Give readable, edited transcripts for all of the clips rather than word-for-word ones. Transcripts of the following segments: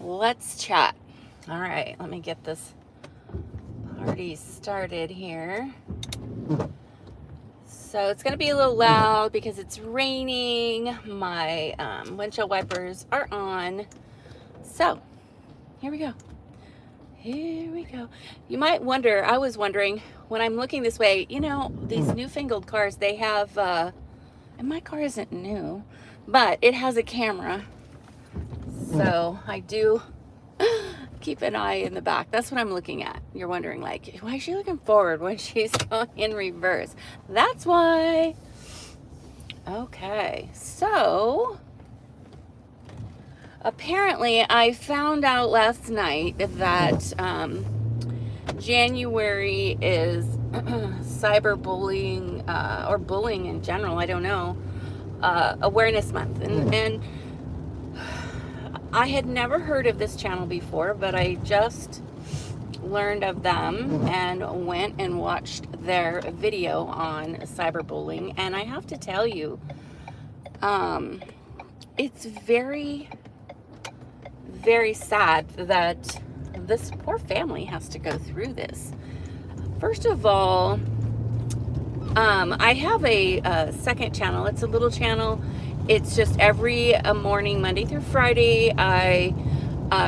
Let's chat. All right, let me get this party started here. So it's going to be a little loud because it's raining. My windshield wipers are on. So here we go. Here we go. You might wonder, I was wondering, when I'm looking this way, you know, these newfangled cars, they have, and my car isn't new, but it has a camera. So I do keep an eye in the back. That's what I'm looking at. You're wondering, like, why is she looking forward when she's going in reverse? That's why. Okay, so apparently I found out last night that January is cyberbullying or bullying in general, I don't know, awareness month. And I had never heard of this channel before, but I just learned of them and went and watched their video on cyberbullying. And I have to tell you, it's very, very sad that this poor family has to go through this. First of all, I have a second channel. It's a little channel. It's just every morning, Monday through Friday, I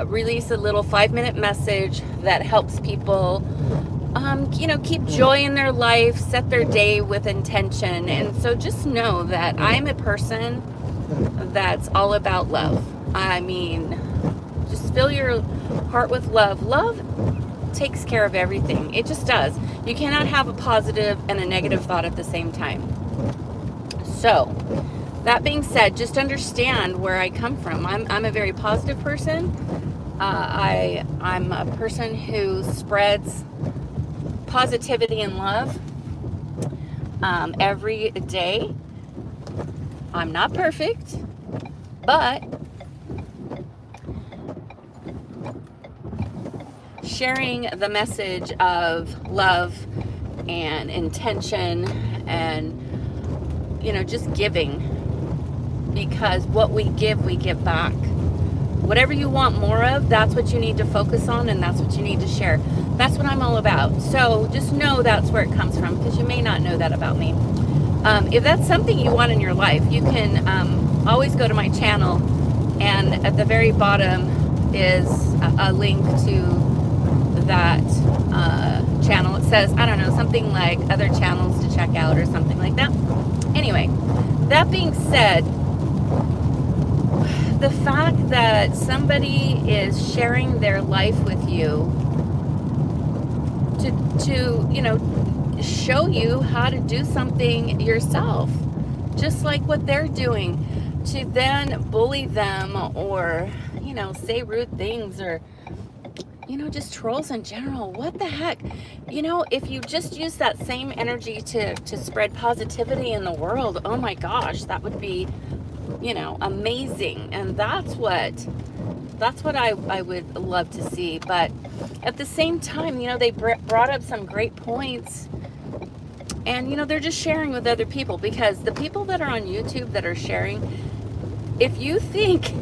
release a little 5-minute message that helps people, keep joy in their life, set their day with intention. And so just know that I'm a person that's all about love. I mean, just fill your heart with love. Love takes care of everything. It just does. You cannot have a positive and a negative thought at the same time. So, that being said, just understand where I come from. I'm a very positive person. I'm a person who spreads positivity and love every day. I'm not perfect, but sharing the message of love and intention and, just giving. Because what we give back. Whatever you want more of, that's what you need to focus on, and that's what you need to share. That's what I'm all about. So just know that's where it comes from, because you may not know that about me. If that's something you want in your life, you can always go to my channel, and at the very bottom is a link to that channel. It says, I don't know, something like other channels to check out or something like that. Anyway, that being said, the fact that somebody is sharing their life with you to show you how to do something yourself, just like what they're doing, to then bully them or, say rude things or, just trolls in general. What the heck? If you just use that same energy to spread positivity in the world, oh my gosh, that would be amazing. And that's what I would love to see. But at the same time, they brought up some great points, and they're just sharing with other people, because the people that are on YouTube that are sharing, if you think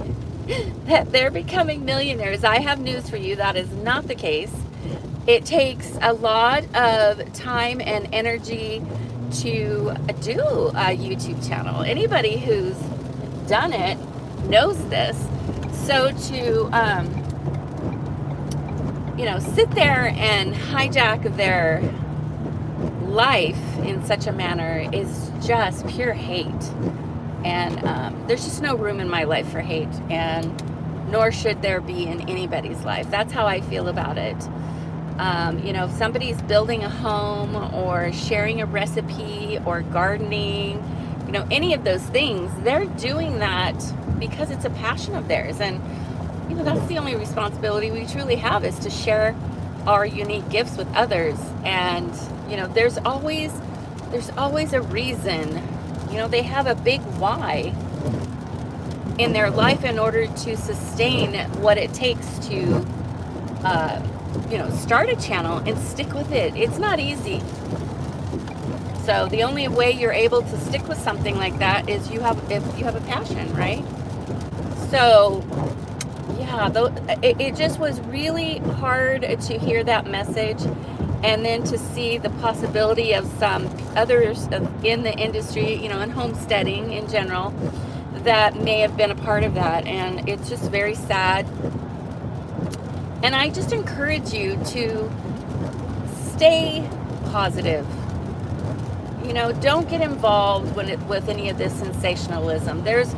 that they're becoming millionaires, I have news for you. That is not the case. It takes a lot of time and energy to do a YouTube channel. Anybody who's done it knows this. So to sit there and hijack their life in such a manner is just pure hate. And there's just no room in my life for hate, and nor should there be in anybody's life. That's how I feel about it. If somebody's building a home or sharing a recipe or gardening, any of those things, they're doing that because it's a passion of theirs. And, that's the only responsibility we truly have, is to share our unique gifts with others. And, there's always a reason. They have a big why in their life in order to sustain what it takes to, start a channel and stick with it. It's not easy. So the only way you're able to stick with something like that is if you have a passion, right? So, yeah, yeah, it just was really hard to hear that message, and then to see the possibility of some others in the industry, in homesteading in general, that may have been a part of that. And it's just very sad. And I just encourage you to stay positive. Don't get involved with any of this sensationalism. There's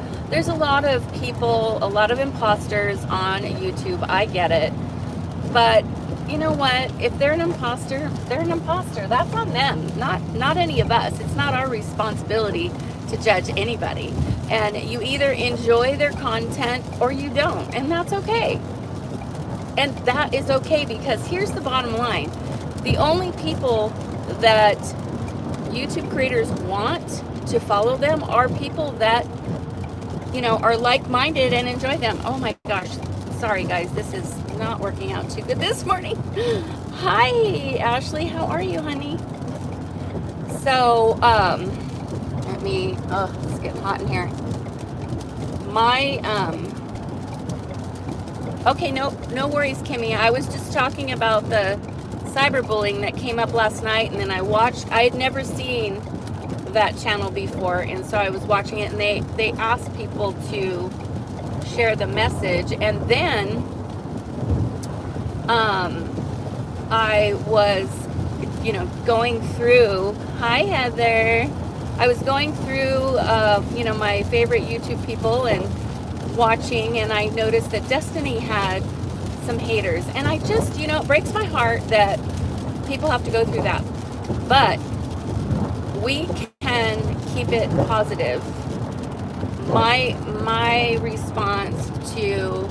a lot of people, a lot of imposters on YouTube. I get it. But you know what? If they're an imposter, they're an imposter. That's on them, not any of us. It's not our responsibility to judge anybody. And you either enjoy their content or you don't, and that's okay. And that is okay, because here's the bottom line. The only people that YouTube creators want to follow them are people that, are like-minded and enjoy them. Oh my gosh. Sorry guys, this is not working out too good this morning. Hi, Ashley. How are you, honey? So, it's getting hot in here. Okay, no worries, Kimmy. I was just talking about the cyberbullying that came up last night, and then I had never seen that channel before, and so I was watching it, and they asked people to share the message, and then I was going through, hi Heather, I was going through my favorite YouTube people and watching, and I noticed that Destiny had some haters, and I just, it breaks my heart that people have to go through that, but we can keep it positive. My response to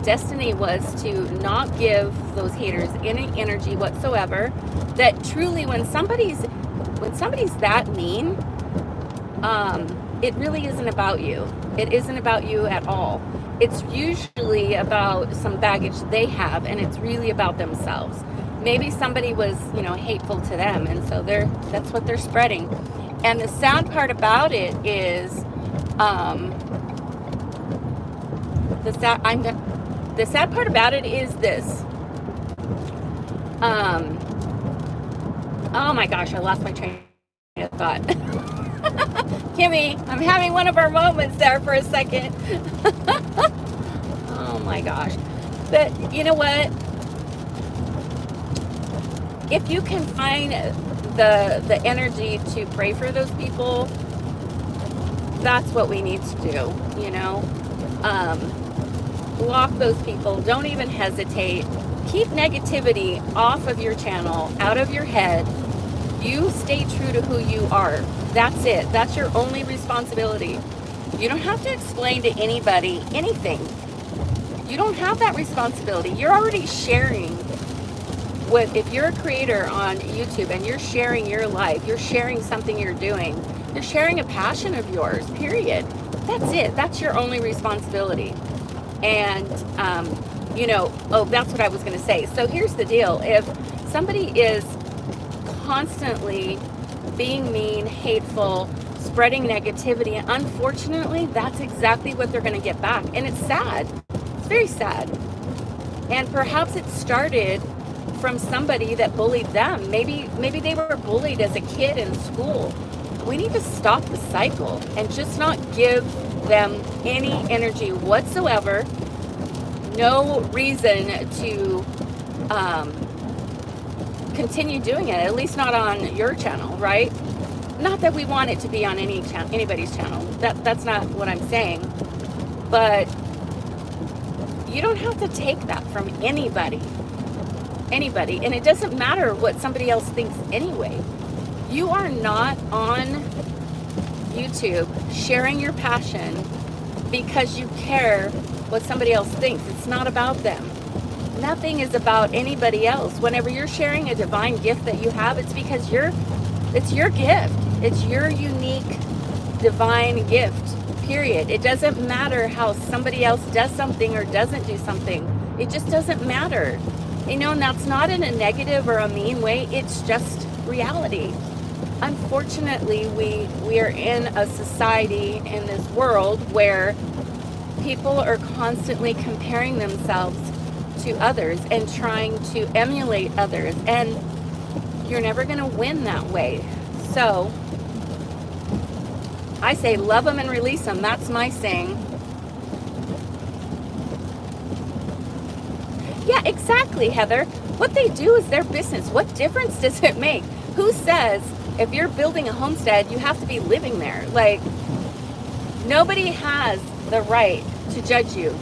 Destiny was to not give those haters any energy whatsoever. That truly, when somebody's that mean, it really isn't about you. It isn't about you at all. It's usually about some baggage they have, and it's really about themselves. Maybe somebody was, hateful to them, and so that's what they're spreading. And the sad part about it is, the sad part about it is this. Oh my gosh, I lost my train of thought. Kimmy, I'm having one of our moments there for a second. Oh my gosh. But you know what? If you can find the energy to pray for those people, that's what we need to do, block those people. Don't even hesitate. Keep negativity off of your channel, out of your head. You stay true to who you are. That's it. That's your only responsibility. You don't have to explain to anybody anything. You don't have that responsibility. You're already sharing. If you're a creator on YouTube and you're sharing your life, you're sharing something you're doing, you're sharing a passion of yours, period. That's it. That's your only responsibility. And, that's what I was going to say. So here's the deal. If somebody is constantly being mean, hateful, spreading negativity, unfortunately, that's exactly what they're going to get back. And it's sad. It's very sad. And perhaps it started from somebody that bullied them. Maybe they were bullied as a kid in school. We need to stop the cycle and just not give them any energy whatsoever. No reason to continue doing it, at least not on your channel, right? Not that we want it to be on anybody's channel. That's not what I'm saying. But you don't have to take that from anybody. And it doesn't matter what somebody else thinks anyway. You are not on YouTube sharing your passion because you care what somebody else thinks. It's not about them. Nothing is about anybody else. Whenever you're sharing a divine gift that you have, it's because it's your gift. It's your unique divine gift, period. It doesn't matter how somebody else does something or doesn't do something. It just doesn't matter. And that's not in a negative or a mean way. It's just reality. Unfortunately, we are in a society, in this world, where people are constantly comparing themselves to others and trying to emulate others, and you're never going to win that way. So I say love them and release them. That's my saying. Yeah, exactly, Heather. What they do is their business. What difference does it make? Who says if you're building a homestead, you have to be living there? Like, nobody has the right to judge you.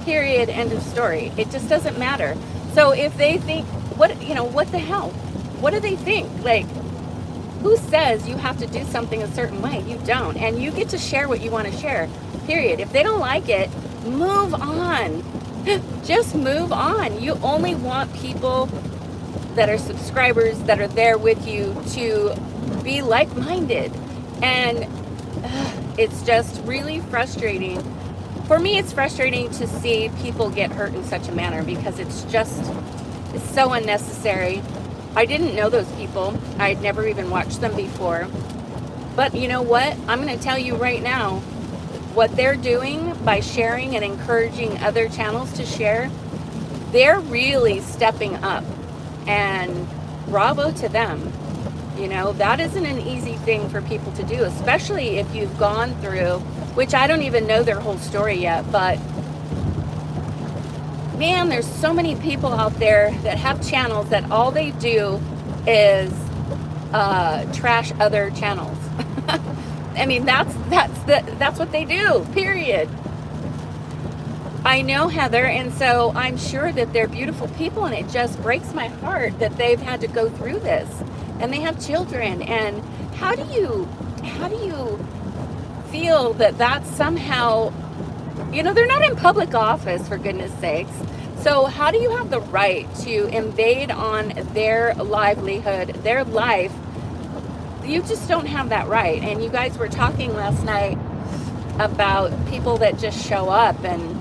Period. End of story. It just doesn't matter. So if they think, what the hell? What do they think? Like, who says you have to do something a certain way? You don't. And you get to share what you want to share. Period. If they don't like it, move on. Just move on. You only want people that are subscribers, that are there with you, to be like-minded. And it's just really frustrating. For me, it's frustrating to see people get hurt in such a manner, because it's so unnecessary. I didn't know those people. I'd never even watched them before. But you know what? I'm going to tell you right now, what they're doing by sharing and encouraging other channels to share, they're really stepping up. And bravo to them. You know, that isn't an easy thing for people to do, especially if you've gone through, which I don't even know their whole story yet, but man, there's so many people out there that have channels that all they do is trash other channels. I mean, that's what they do, period. I know, Heather, and so I'm sure that they're beautiful people, and it just breaks my heart that they've had to go through this, and they have children. And how do you feel that somehow, they're not in public office, for goodness sakes. So how do you have the right to invade on their livelihood, their life? You just don't have that right. And you guys were talking last night about people that just show up, and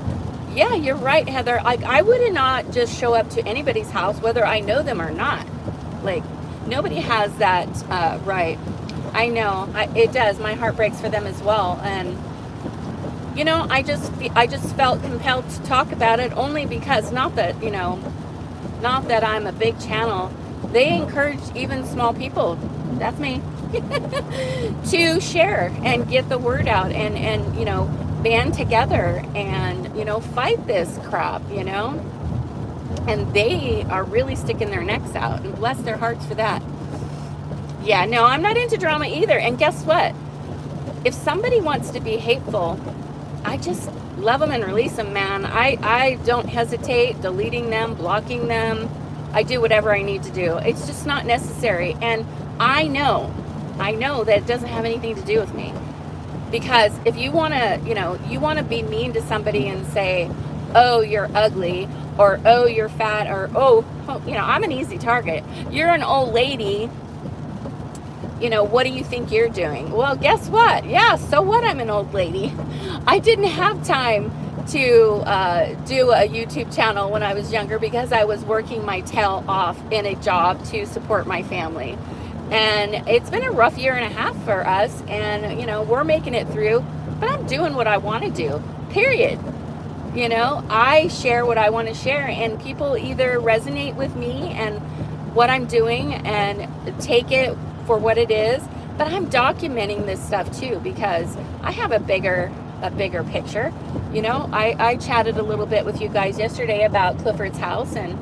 yeah, you're right, Heather. Like, I would not just show up to anybody's house, whether I know them or not. Like, nobody has that right. I know, it does. My heart breaks for them as well. And I just felt compelled to talk about it, only because not that I'm a big channel. They encourage even small people, that's me, to share and get the word out, and band together and fight this crap, and they are really sticking their necks out, and bless their hearts for that. Yeah, no, I'm not into drama either. And guess what? If somebody wants to be hateful, I just love them and release them, man. I don't hesitate deleting them, blocking them. I do whatever I need to do. It's just not necessary. And I know that it doesn't have anything to do with me. Because if you want to be mean to somebody and say, oh, you're ugly, or oh, you're fat, or oh, I'm an easy target. You're an old lady. What do you think you're doing? Well, guess what? Yeah, so what? I'm an old lady. I didn't have time to do a YouTube channel when I was younger, because I was working my tail off in a job to support my family. And it's been a rough year and a half for us, and we're making it through, but I'm doing what I want to do, period. I share what I want to share, and people either resonate with me and what I'm doing and take it for what it is, but I'm documenting this stuff too, because I have a bigger picture. I chatted a little bit with you guys yesterday about Clifford's house, and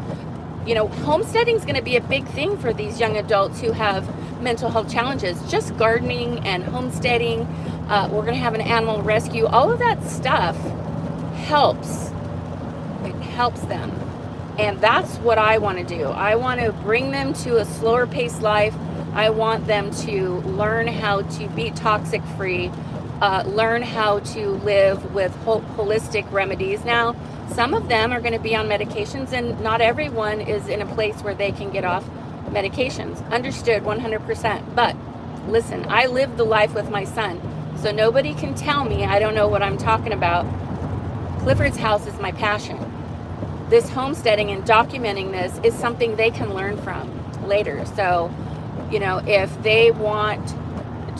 homesteading is going to be a big thing for these young adults who have mental health challenges. Just gardening and homesteading. We're going to have an animal rescue. All of that stuff helps. It helps them. And that's what I want to do. I want to bring them to a slower paced life. I want them to learn how to be toxic free, learn how to live with holistic remedies. Now, some of them are going to be on medications, and not everyone is in a place where they can get off medications. Understood 100%. But listen, I live the life with my son, so nobody can tell me I don't know what I'm talking about. Clifford's house is my passion. This homesteading and documenting this is something they can learn from later. So, if they want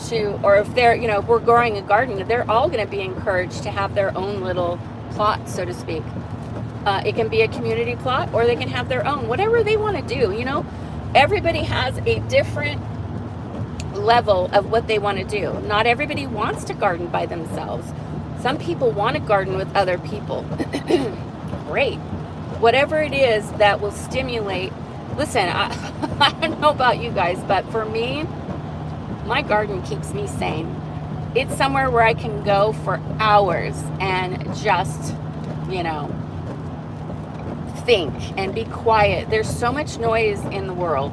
to, or if they're, if we're growing a garden, they're all going to be encouraged to have their own little plot, so to speak. It can be a community plot, or they can have their own, whatever they want to do. Everybody has a different level of what they want to do. Not everybody wants to garden by themselves. Some people want to garden with other people. Great. Whatever it is that will stimulate. Listen, I don't know about you guys, but for me, my garden keeps me sane. It's somewhere where I can go for hours and just, think and be quiet. There's so much noise in the world.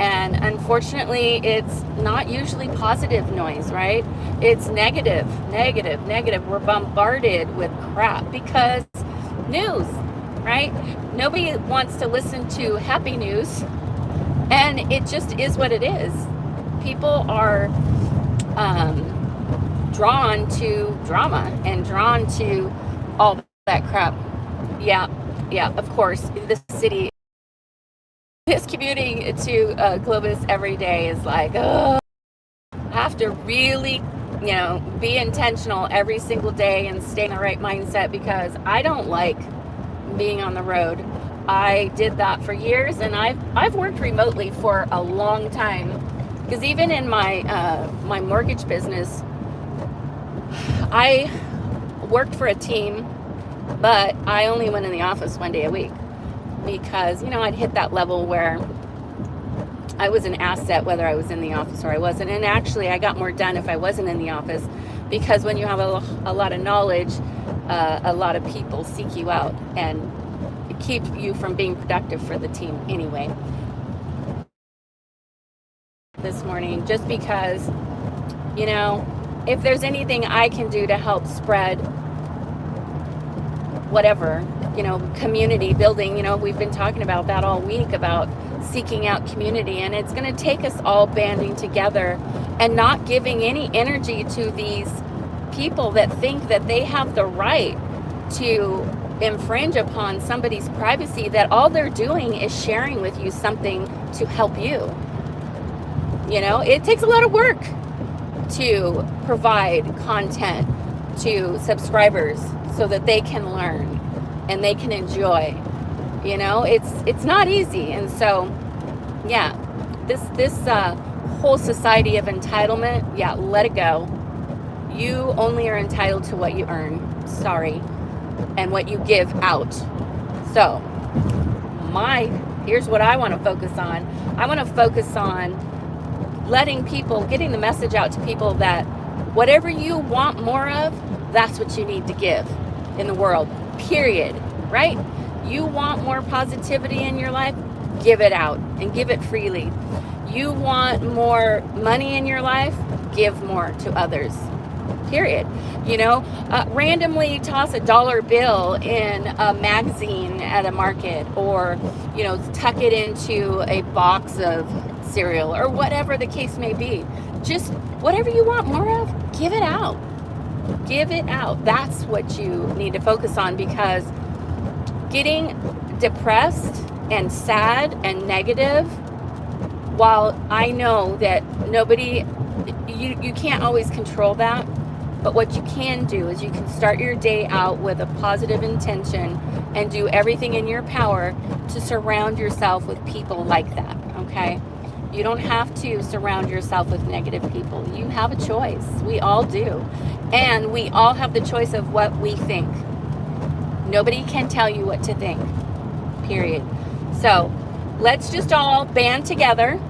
And unfortunately, it's not usually positive noise, right? It's negative. We're bombarded with crap because news, right? Nobody wants to listen to happy news. And it just is what it is. People are drawn to drama and drawn to all that crap. Yeah, of course, the city is commuting to Clovis every day is like, oh, I have to really, be intentional every single day and stay in the right mindset because I don't like being on the road. I did that for years, and I've worked remotely for a long time because even in my my mortgage business, I worked for a team, but I only went in the office one day a week because, I'd hit that level where I was an asset whether I was in the office or I wasn't. And actually, I got more done if I wasn't in the office because when you have a lot of knowledge, a lot of people seek you out and keep you from being productive for the team anyway. This morning, just because, if there's anything I can do to help spread whatever, community building, we've been talking about that all week, about seeking out community, and it's going to take us all banding together and not giving any energy to these people that think that they have the right to infringe upon somebody's privacy, that all they're doing is sharing with you something to help you. It takes a lot of work to provide content to subscribers so that they can learn and they can enjoy. It's not easy. And so, yeah, this whole society of entitlement, yeah, let it go. You only are entitled to what you earn. Sorry. And what you give out. So, here's what I want to focus on. I want to focus on getting the message out to people that whatever you want more of, that's what you need to give in the world, period, right? You want more positivity in your life, give it out and give it freely. You want more money in your life, give more to others, period. Randomly toss a dollar bill in a magazine at a market, or, tuck it into a box of cereal or whatever the case may be. Just whatever you want more of, give it out. Give it out. That's what you need to focus on, because getting depressed and sad and negative, while I know that you can't always control that, but what you can do is you can start your day out with a positive intention and do everything in your power to surround yourself with people like that, okay? You don't have to surround yourself with negative people. You have a choice. We all do. And we all have the choice of what we think. Nobody can tell you what to think, period. So let's just all band together.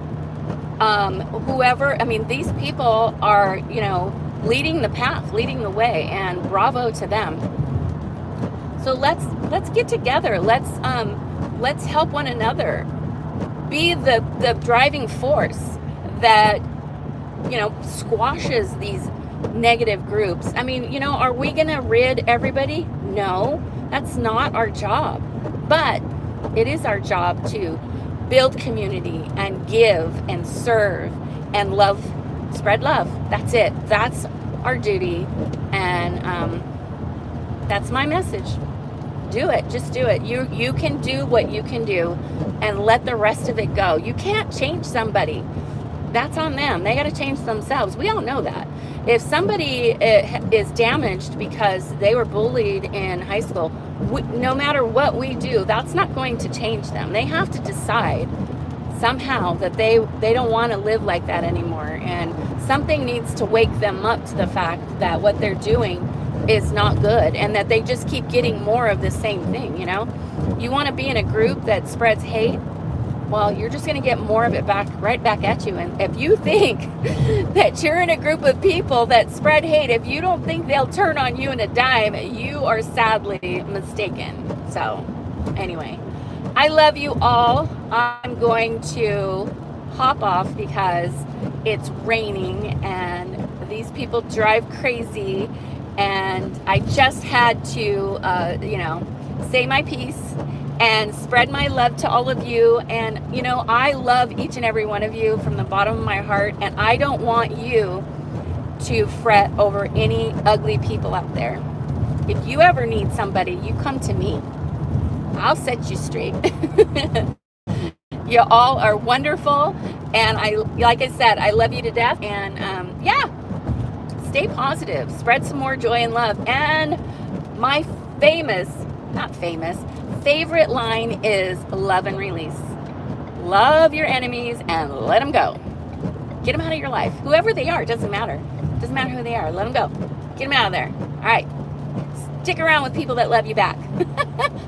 These people are, leading the path, leading the way, and bravo to them. So let's get together. Let's help one another. Be the driving force that, squashes these negative groups. Are we going to rid everybody? No, that's not our job. But it is our job to build community and give and serve and love, spread love. That's it. That's our duty. And that's my message. Do it. Just do it. You can do what you can do and let the rest of it go. You can't change somebody. that's on them. They got to change themselves. We all know that. If somebody is damaged because they were bullied in high school, no matter what we do, that's not going to change them. They have to decide somehow that they don't want to live like that anymore, and something needs to wake them up to the fact that what they're doing is not good, and that they just keep getting more of the same thing. You want to be in a group that spreads hate, well, you're just going to get more of it right back at you. And if you think that you're in a group of people that spread hate, if you don't think they'll turn on you in a dime, you are sadly mistaken. So anyway, I love you all. I'm going to hop off because it's raining and these people drive crazy, and I just had to say my piece and spread my love to all of you. And I love each and every one of you from the bottom of my heart, and I don't want you to fret over any ugly people out there. If you ever need somebody, you come to me. I'll set you straight. You all are wonderful, and like I said, I love you to death. And stay positive, spread some more joy and love. And my favorite line is love and release. Love your enemies and let them go. Get them out of your life. Whoever they are, doesn't matter. Doesn't matter who they are. Let them go. Get them out of there. All right. Stick around with people that love you back.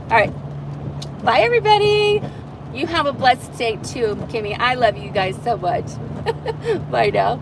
All right. Bye, everybody. You have a blessed day too, Kimmy. I love you guys so much. Bye now.